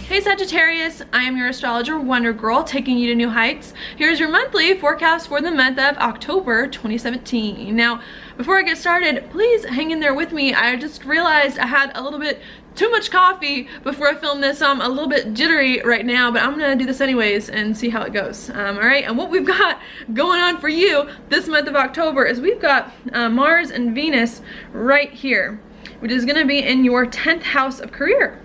Hey Sagittarius, I am your astrologer Wonder Girl, taking you to new heights. Here's your monthly forecast for the month of October 2017. Now, before I get started, please hang in there with me. I just realized I had a little bit too much coffee before I filmed this, so I'm a little bit jittery right now, but I'm gonna do this anyways and see how it goes. All right, and what we've got going on for you this month of October is we've got Mars and Venus right here, which is gonna be in your 10th house of career.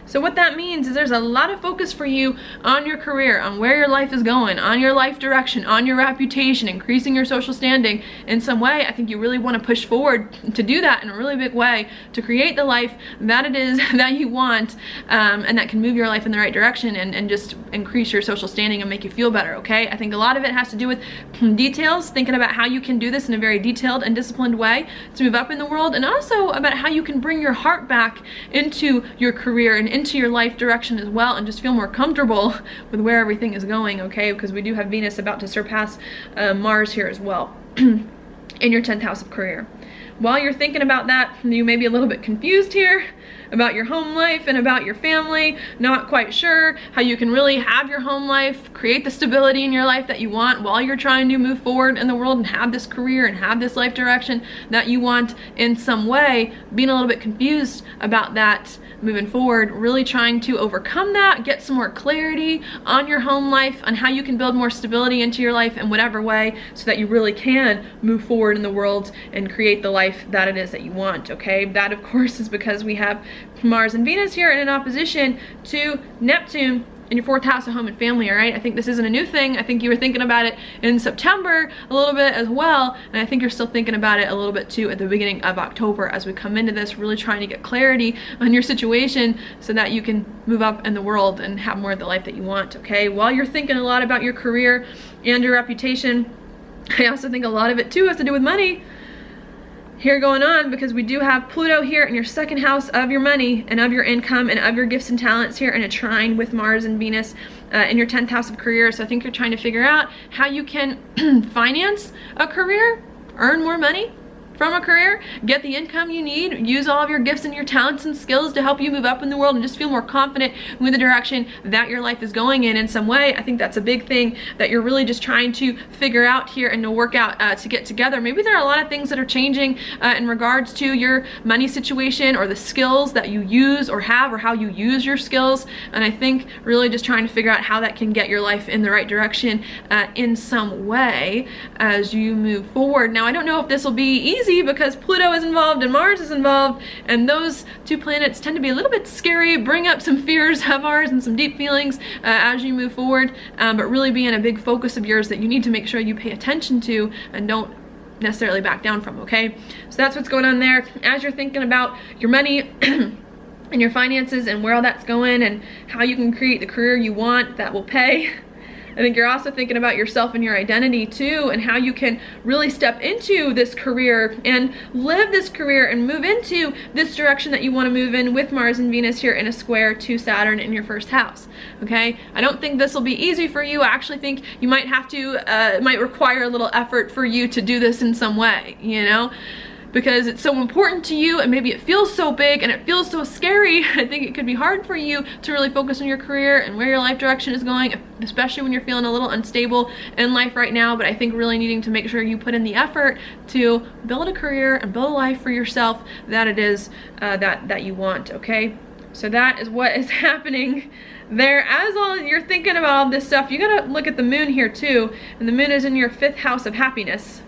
So what that means is there's a lot of focus for you on your career, on where your life is going, on your life direction, on your reputation, increasing your social standing in some way. I think you really want to push forward to do that in a really big way, to create the life that it is that you want, and that can move your life in the right direction and just increase your social standing and make you feel better, okay? I think a lot of it has to do with details, thinking about how you can do this in a very detailed and disciplined way to move up in the world, and also about how you can bring your heart back into your career and into your life direction as well, and just feel more comfortable with where everything is going, okay? Because we do have Venus about to surpass Mars here as well in your 10th house of career. While you're thinking about that, you may be a little bit confused here about your home life and about your family, not quite sure how you can really have your home life, create the stability in your life that you want while you're trying to move forward in the world and have this career and have this life direction that you want in some way, being a little bit confused about that moving forward, really trying to overcome that, get some more clarity on your home life, on how you can build more stability into your life in whatever way so that you really can move forward in the world and create the life that it is that you want, okay? That, of course, is because we have Mars and Venus here in opposition to Neptune in your 4th house of home and family, all right? I think this isn't a new thing. I think you were thinking about it in September a little bit as well, and I think you're still thinking about it a little bit too at the beginning of October as we come into this, really trying to get clarity on your situation so that you can move up in the world and have more of the life that you want, okay? While you're thinking a lot about your career and your reputation, I also think a lot of it too has to do with money here going on, because we do have Pluto here in your 2nd house of your money and of your income and of your gifts and talents here in a trine with Mars and Venus in your 10th house of career. So I think you're trying to figure out how you can finance a career, earn more money from a career, get the income you need, use all of your gifts and your talents and skills to help you move up in the world and just feel more confident with the direction that your life is going in some way. I think that's a big thing that you're really just trying to figure out here and to work out to get together. Maybe there are a lot of things that are changing in regards to your money situation or the skills that you use or have, or how you use your skills, and I think really just trying to figure out how that can get your life in the right direction in some way as you move forward. Now, I don't know if this will be easy because Pluto is involved and Mars is involved, and those two planets tend to be a little bit scary, bring up some fears of ours and some deep feelings as you move forward, but really being a big focus of yours that you need to make sure you pay attention to and don't necessarily back down from, okay? So that's what's going on there. As you're thinking about your money and your finances and where all that's going and how you can create the career you want that will pay, I think you're also thinking about yourself and your identity too, and how you can really step into this career and live this career and move into this direction that you want to move in with Mars and Venus here in a square to Saturn in your 1st house, okay? I don't think this will be easy for you. I actually think you might have to, it might require a little effort for you to do this in some way, you know? Because it's so important to you and maybe it feels so big and it feels so scary. I think it could be hard for you to really focus on your career and where your life direction is going, especially when you're feeling a little unstable in life right now. But I think really needing to make sure you put in the effort to build a career and build a life for yourself that it is that you want, okay? So that is what is happening there. As you're thinking about all this stuff, you gotta look at the moon here too, and the moon is in your 5th house of happiness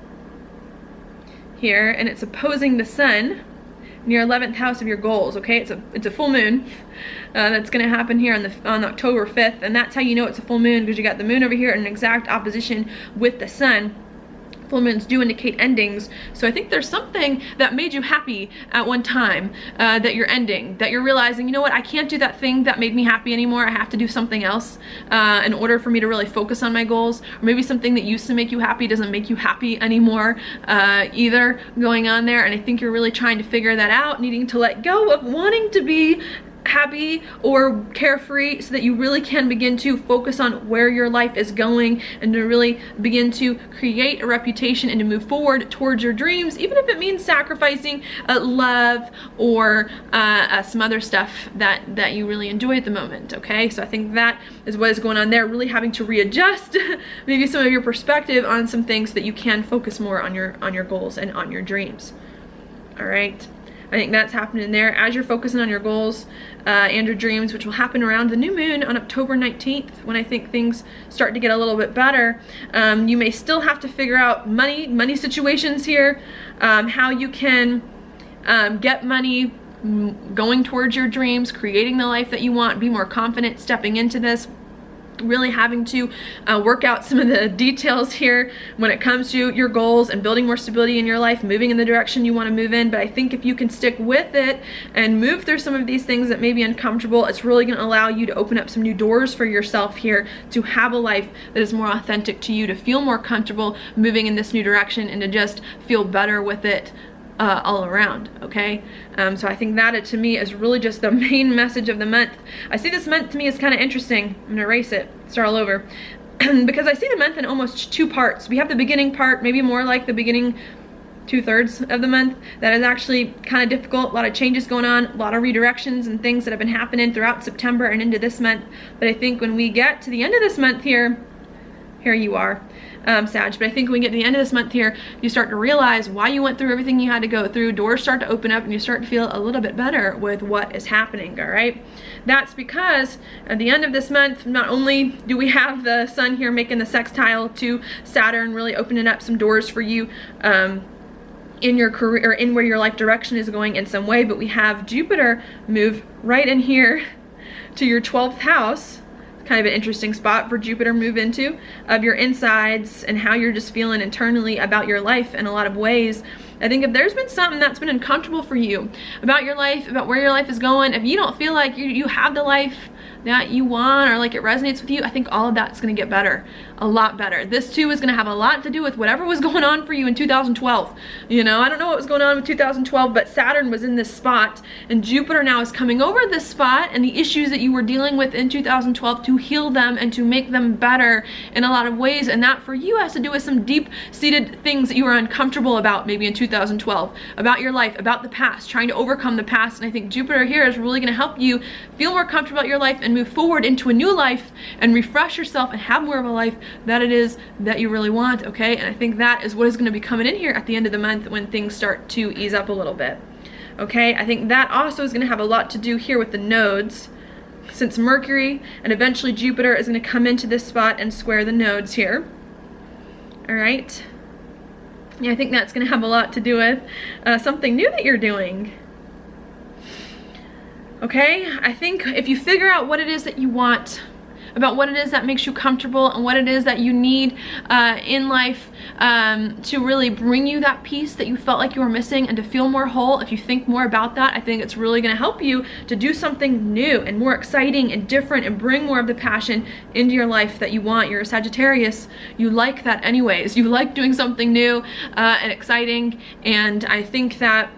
here, and it's opposing the sun in your 11th house of your goals, okay? It's a full moon that's gonna happen here on October 5th, and that's how you know it's a full moon, because you got the moon over here in an exact opposition with the sun. Full moons do indicate endings, so I think there's something that made you happy at one time that you're ending, that you're realizing, you know what, I can't do that thing that made me happy anymore. I have to do something else in order for me to really focus on my goals. Or maybe something that used to make you happy doesn't make you happy anymore either going on there, and I think you're really trying to figure that out, needing to let go of wanting to be happy or carefree, so that you really can begin to focus on where your life is going and to really begin to create a reputation and to move forward towards your dreams, even if it means sacrificing love or some other stuff that you really enjoy at the moment. Okay, so I think that is what is going on there, really having to readjust maybe some of your perspective on some things, that you can focus more on your goals and on your dreams. All right, I think that's happening there as you're focusing on your goals and your dreams, which will happen around the new moon on October 19th, when I think things start to get a little bit better. You may still have to figure out money situations here, how you can get money, going towards your dreams, creating the life that you want, be more confident stepping into this. Really having to work out some of the details here when it comes to your goals and building more stability in your life, moving in the direction you want to move in. But I think if you can stick with it and move through some of these things that may be uncomfortable, it's really going to allow you to open up some new doors for yourself here, to have a life that is more authentic to you, to feel more comfortable moving in this new direction, and to just feel better with it all around. Okay, so I think that to me is really just the main message of the month. I see this month to me is kind of interesting. I'm gonna erase it, start all over, because I see the month in almost two parts. We have the beginning part, maybe more like the beginning 2/3 of the month, that is actually kind of difficult, a lot of changes going on, a lot of redirections and things that have been happening throughout September and into this month. But I think when we get to the end of this month here you are, Sag, but I think when we get to the end of this month here, you start to realize why you went through everything you had to go through. Doors start to open up and you start to feel a little bit better with what is happening. All right, that's because at the end of this month, not only do we have the sun here making the sextile to Saturn, really opening up some doors for you in your career, or in where your life direction is going in some way, but we have Jupiter move right in here to your 12th house. Kind of an interesting spot for Jupiter move into, of your insides and how you're just feeling internally about your life in a lot of ways. I think if there's been something that's been uncomfortable for you about your life, about where your life is going, if you don't feel like you have the life that you want, or like it resonates with you, I think all of that's going to get better, a lot better. This too is going to have a lot to do with whatever was going on for you in 2012. You know, I don't know what was going on with 2012, but Saturn was in this spot, and Jupiter now is coming over this spot, and the issues that you were dealing with in 2012, to heal them and to make them better in a lot of ways. And that for you has to do with some deep-seated things that you were uncomfortable about maybe in 2012, about your life, about the past, trying to overcome the past. And I think Jupiter here is really going to help you feel more comfortable about your life and move forward into a new life and refresh yourself and have more of a life that it is that you really want. Okay, and I think that is what is going to be coming in here at the end of the month when things start to ease up a little bit. Okay, I think that also is going to have a lot to do here with the nodes, since Mercury and eventually Jupiter is going to come into this spot and square the nodes here. All right, yeah, I think that's going to have a lot to do with something new that you're doing. Okay, I think if you figure out what it is that you want, about what it is that makes you comfortable and what it is that you need in life to really bring you that peace that you felt like you were missing and to feel more whole, if you think more about that, I think it's really going to help you to do something new and more exciting and different and bring more of the passion into your life that you want. You're a Sagittarius. You like that anyways. You like doing something new and exciting, and I think that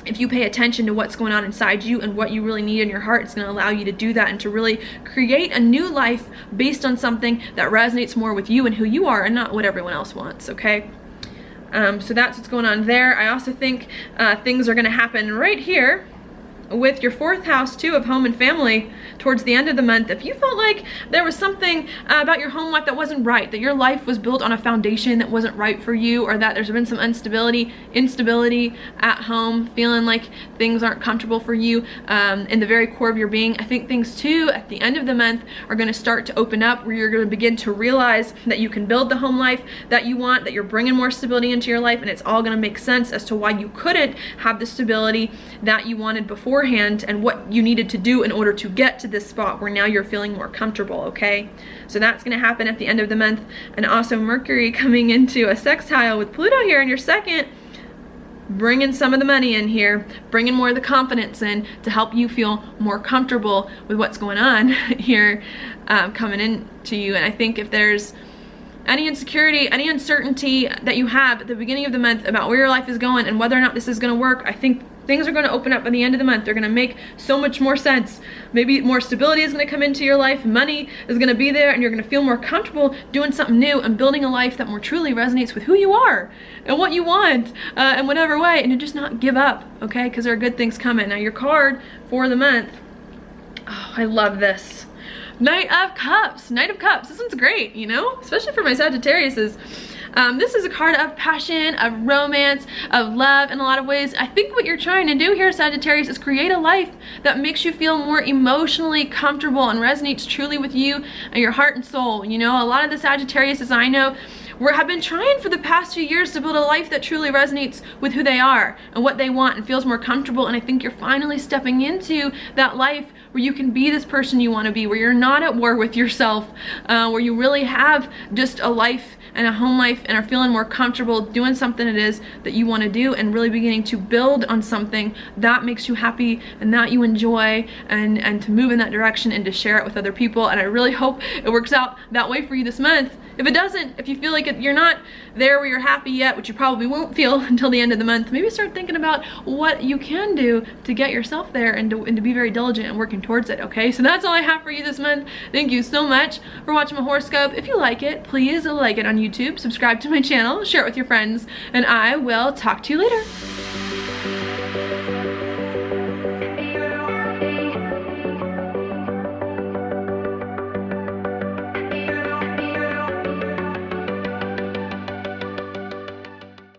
if you pay attention to what's going on inside you and what you really need in your heart, it's going to allow you to do that and to really create a new life based on something that resonates more with you and who you are, and not what everyone else wants. Okay, so that's what's going on there. I also think things are going to happen right here with your 4th house too, of home and family, towards the end of the month. If you felt like there was something about your home life that wasn't right, that your life was built on a foundation that wasn't right for you, or that there's been some instability at home, feeling like things aren't comfortable for you in the very core of your being, I think things too at the end of the month are going to start to open up, where you're going to begin to realize that you can build the home life that you want, that you're bringing more stability into your life, and it's all going to make sense as to why you couldn't have the stability that you wanted beforehand, and what you needed to do in order to get to this spot where now you're feeling more comfortable. Okay, so that's going to happen at the end of the month. And also Mercury coming into a sextile with Pluto here in your 2nd, bringing some of the money in here, bringing more of the confidence in to help you feel more comfortable with what's going on here coming in to you. And I think if there's any insecurity, any uncertainty that you have at the beginning of the month about where your life is going and whether or not this is going to work, I think things are going to open up by the end of the month. They're going to make so much more sense. Maybe more stability is going to come into your life, money is going to be there, and you're going to feel more comfortable doing something new and building a life that more truly resonates with who you are and what you want in whatever way, and to just not give up, okay? Because there are good things coming. Now your card for the month, oh, I love this. Knight of Cups. Knight of Cups. This one's great, you know, especially for my Sagittariuses. This is a card of passion, of romance, of love in a lot of ways. I think what you're trying to do here, Sagittarius, is create a life that makes you feel more emotionally comfortable and resonates truly with you and your heart and soul. You know, a lot of the Sagittariuses I know have been trying for the past few years to build a life that truly resonates with who they are and what they want and feels more comfortable, and I think you're finally stepping into that life where you can be this person you want to be, where you're not at war with yourself, where you really have just a life and a home life and are feeling more comfortable doing something it is that you want to do, and really beginning to build on something that makes you happy and that you enjoy, and to move in that direction and to share it with other people. And I really hope it works out that way for you this month. If it doesn't, if you feel like you're not there where you're happy yet, which you probably won't feel until the end of the month, maybe start thinking about what you can do to get yourself there and to be very diligent and working towards it, okay? So that's all I have for you this month. Thank you so much for watching my horoscope. If you like it, please like it on YouTube, subscribe to my channel, share it with your friends, and I will talk to you later.